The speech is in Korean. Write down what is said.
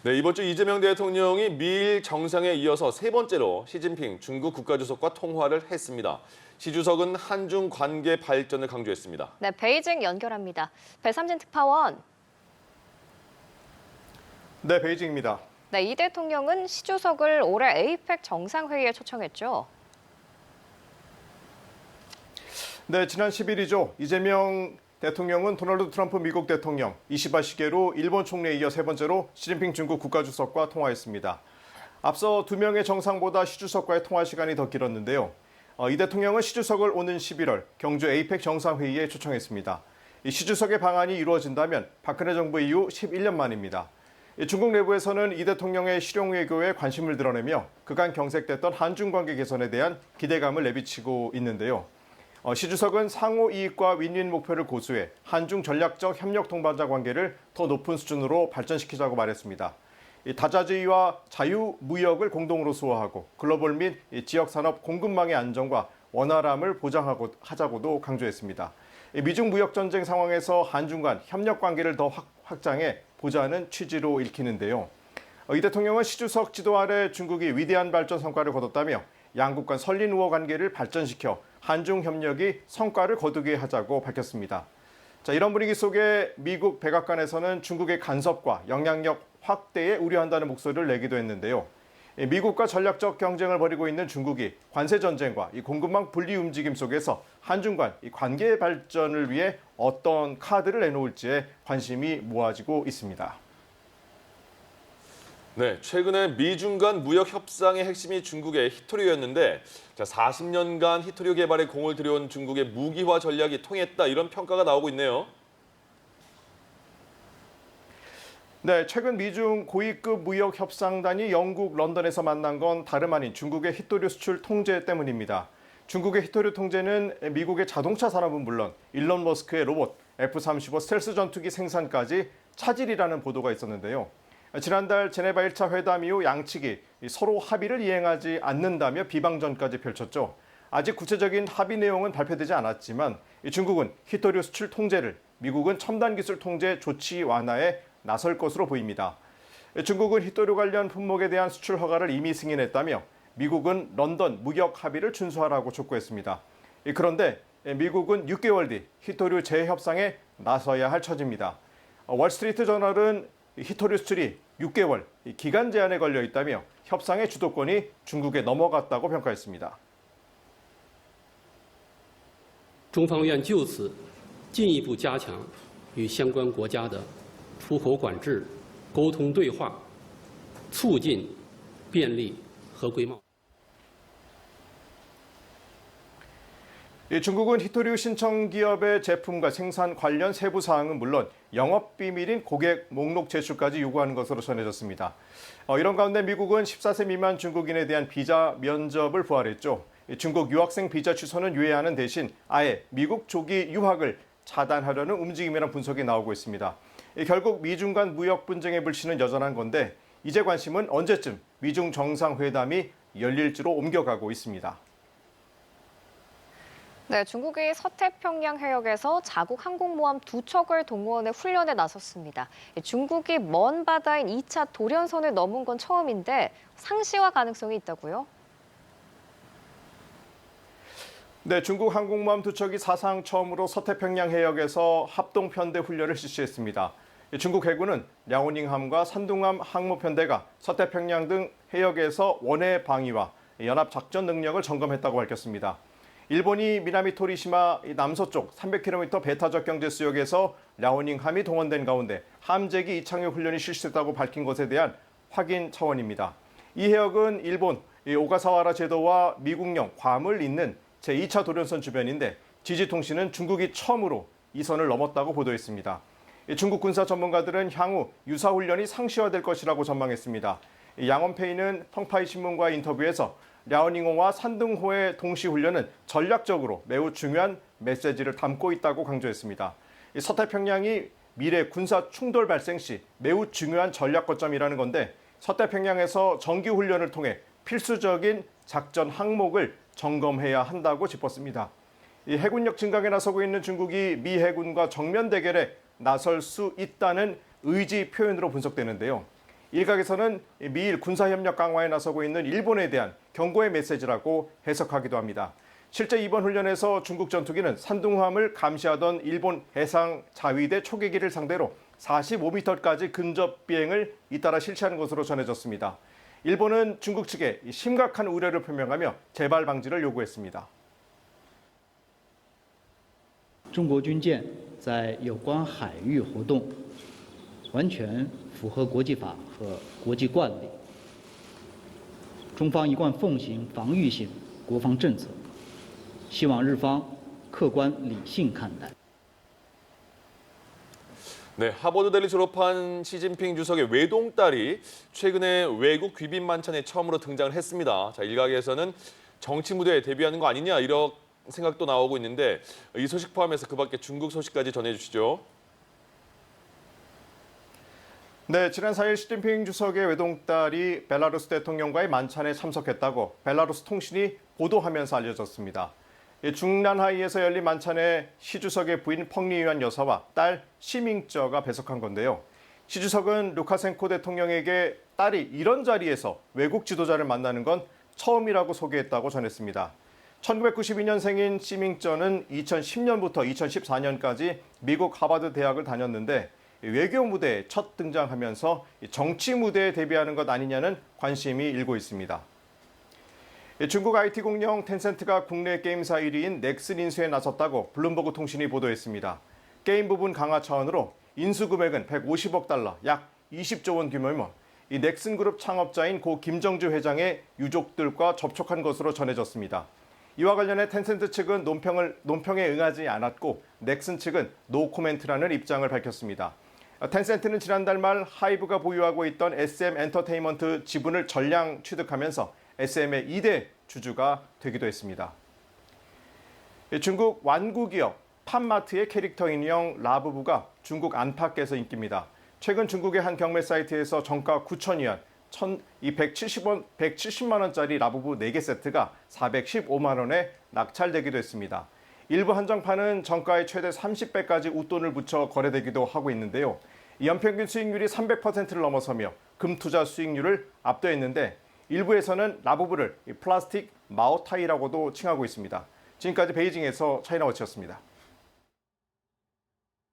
네, 이번 주 이재명 대통령이 미일 정상에 이어서 세 번째로 시진핑 중국 국가주석과 통화를 했습니다. 시 주석은 한중 관계 발전을 강조했습니다. 네, 베이징 연결합니다. 배삼진 특파원. 네, 베이징입니다. 네, 이 대통령은 시 주석을 올해 에이펙 정상회의에 초청했죠. 네, 지난 10일이죠. 이재명 대통령은 도널드 트럼프 미국 대통령, 이시바 시게루 일본 총리에 이어 세 번째로 시진핑 중국 국가주석과 통화했습니다. 앞서 두 명의 정상보다 시 주석과의 통화 시간이 더 길었는데요. 이 대통령은 시 주석을 오는 11월 경주 에이펙 정상회의에 초청했습니다. 시 주석의 방한이 이루어진다면 박근혜 정부 이후 11년 만입니다. 중국 내부에서는 이 대통령의 실용 외교에 관심을 드러내며 그간 경색됐던 한중 관계 개선에 대한 기대감을 내비치고 있는데요. 시 주석은 상호 이익과 윈윈 목표를 고수해 한중 전략적 협력 동반자 관계를 더 높은 수준으로 발전시키자고 말했습니다. 다자주의와 자유무역을 공동으로 수호하고 글로벌 및 지역 산업 공급망의 안정과 원활함을 보장하자고도 강조했습니다. 미중 무역 전쟁 상황에서 한중 간 협력 관계를 더 확장해 보자는 취지로 읽히는데요. 이 대통령은 시 주석 지도 아래 중국이 위대한 발전 성과를 거뒀다며 양국 간 설린 우호 관계를 발전시켜 한중 협력이 성과를 거두게 하자고 밝혔습니다. 자, 이런 분위기 속에 미국 백악관에서는 중국의 간섭과 영향력 확대에 우려한다는 목소리를 내기도 했는데요. 미국과 전략적 경쟁을 벌이고 있는 중국이 관세 전쟁과 이 공급망 분리 움직임 속에서 한중 간 이 관계 발전을 위해 어떤 카드를 내놓을지에 관심이 모아지고 있습니다. 네, 최근에 미중 간 무역 협상의 핵심이 중국의 히토류였는데 40년간 히토류 개발에 공을 들여온 중국의 무기화 전략이 통했다 이런 평가가 나오고 있네요. 네, 최근 미중 고위급 무역 협상단이 영국 런던에서 만난 건 다름 아닌 중국의 히토류 수출 통제 때문입니다. 중국의 히토류 통제는 미국의 자동차 산업은 물론 일론 머스크의 로봇 F-35 스텔스 전투기 생산까지 차질이라는 보도가 있었는데요. 지난달 제네바 1차 회담 이후 양측이 서로 합의를 이행하지 않는다며 비방전까지 펼쳤죠. 아직 구체적인 합의 내용은 발표되지 않았지만 중국은 히토류 수출 통제를, 미국은 첨단 기술 통제 조치 완화에 나설 것으로 보입니다. 중국은 히토류 관련 품목에 대한 수출 허가를 이미 승인했다며 미국은 런던 무역 합의를 준수하라고 촉구했습니다. 그런데 미국은 6개월 뒤 히토류 재협상에 나서야 할 처지입니다. 월스트리트 저널은 히토류 수출이 6개월 기간 제한에 걸려 있다며 협상의 주도권이 중국에 넘어갔다고 평가했습니다. 中方愿就此进一步加强与相关国家的出口管制、沟通对话，促进便利合规贸易。 중국은 히토류 신청 기업의 제품과 생산 관련 세부 사항은 물론 영업 비밀인 고객 목록 제출까지 요구하는 것으로 전해졌습니다. 이런 가운데 미국은 14세 미만 중국인에 대한 비자 면접을 부활했죠. 중국 유학생 비자 취소는 유예하는 대신 아예 미국 조기 유학을 차단하려는 움직임이라는 분석이 나오고 있습니다. 결국 미중 간 무역 분쟁의 불씨는 여전한 건데 이제 관심은 언제쯤 미중 정상회담이 열릴지로 옮겨가고 있습니다. 네, 중국이 서태평양 해역에서 자국 항공모함 2척을 동원해 훈련에 나섰습니다. 중국이 먼 바다인 2차 돌연선을 넘은 건 처음인데 상시화 가능성이 있다고요? 네, 중국 항공모함 2척이 사상 처음으로 서태평양 해역에서 합동편대 훈련을 실시했습니다. 중국 해군은 랴오닝함과 산둥함 항모편대가 서태평양 등 해역에서 원해 방위와 연합 작전 능력을 점검했다고 밝혔습니다. 일본이 미나미 토리시마 남서쪽 300km 배타적 경제 수역에서 랴오닝함이 동원된 가운데 함재기 이착륙 훈련이 실시됐다고 밝힌 것에 대한 확인 차원입니다. 이 해역은 일본 오가사와라 제도와 미국령 괌을 잇는 제2차 도련선 주변인데 지지통신은 중국이 처음으로 이 선을 넘었다고 보도했습니다. 중국 군사 전문가들은 향후 유사 훈련이 상시화될 것이라고 전망했습니다. 양원페이는 펑파이 신문과의 인터뷰에서 랴오닝호와 산둥호의 동시 훈련은 전략적으로 매우 중요한 메시지를 담고 있다고 강조했습니다. 서태평양이 미래 군사 충돌 발생 시 매우 중요한 전략 거점이라는 건데 서태평양에서 정기 훈련을 통해 필수적인 작전 항목을 점검해야 한다고 짚었습니다. 이 해군력 증강에 나서고 있는 중국이 미 해군과 정면 대결에 나설 수 있다는 의지 표현으로 분석되는데요. 일각에서는 미일 군사협력 강화에 나서고 있는 일본에 대한 경고의 메시지라고 해석하기도 합니다. 실제 이번 훈련에서 중국 전투기는 산둥함을 감시하던 일본 해상 자위대 초계기를 상대로 45m까지 근접 비행을 잇따라 실시하는 것으로 전해졌습니다. 일본은 중국 측에 심각한 우려를 표명하며 재발 방지를 요구했습니다. 中国军舰在有关海域活动，完全符合国际法和国际惯例。中方一贯奉行防御性国防政策，希望日方客观理性看待。 네, 하버드대를 졸업한 시진핑 주석의 외동딸이 최근에 외국 귀빈 만찬에 처음으로 등장을 했습니다. 자, 일각에서는 정치 무대에 데뷔하는 거 아니냐 이런 생각도 나오고 있는데 이 소식 포함해서 그 밖에 중국 소식까지 전해주시죠. 네, 지난 4일 시진핑 주석의 외동딸이 벨라루스 대통령과의 만찬에 참석했다고 벨라루스 통신이 보도하면서 알려졌습니다. 중난하이에서 열린 만찬에 시 주석의 부인 펑리유한 여사와 딸 시밍쩌가 배석한 건데요. 시 주석은 루카센코 대통령에게 딸이 이런 자리에서 외국 지도자를 만나는 건 처음이라고 소개했다고 전했습니다. 1992년생인 시밍쩌는 2010년부터 2014년까지 미국 하버드 대학을 다녔는데 외교 무대에 첫 등장하면서 정치 무대에 데뷔하는 것 아니냐는 관심이 일고 있습니다. 중국 IT 공룡 텐센트가 국내 게임사 1위인 넥슨 인수에 나섰다고 블룸버그 통신이 보도했습니다. 게임 부분 강화 차원으로 인수 금액은 150억 달러, 약 20조 원 규모이며 이 넥슨 그룹 창업자인 고 김정주 회장의 유족들과 접촉한 것으로 전해졌습니다. 이와 관련해 텐센트 측은 논평에 응하지 않았고 넥슨 측은 노 코멘트라는 입장을 밝혔습니다. 텐센트는 지난달 말 하이브가 보유하고 있던 SM 엔터테인먼트 지분을 전량 취득하면서 SM의 2대 주주가 되기도 했습니다. 중국 완구 기업 팜마트의 캐릭터 인형 라부부가 중국 안팎에서 인기입니다. 최근 중국의 한 경매 사이트에서 정가 9,000위안, 170만 원짜리 라부부 4개 세트가 415만 원에 낙찰되기도 했습니다. 일부 한정판은 정가의 최대 30배까지 웃돈을 붙여 거래되기도 하고 있는데요. 연평균 수익률이 300%를 넘어서며 금투자 수익률을 압도했는데 일부에서는 라부부를 플라스틱 마오타이라고도 칭하고 있습니다. 지금까지 베이징에서 차이나워치였습니다.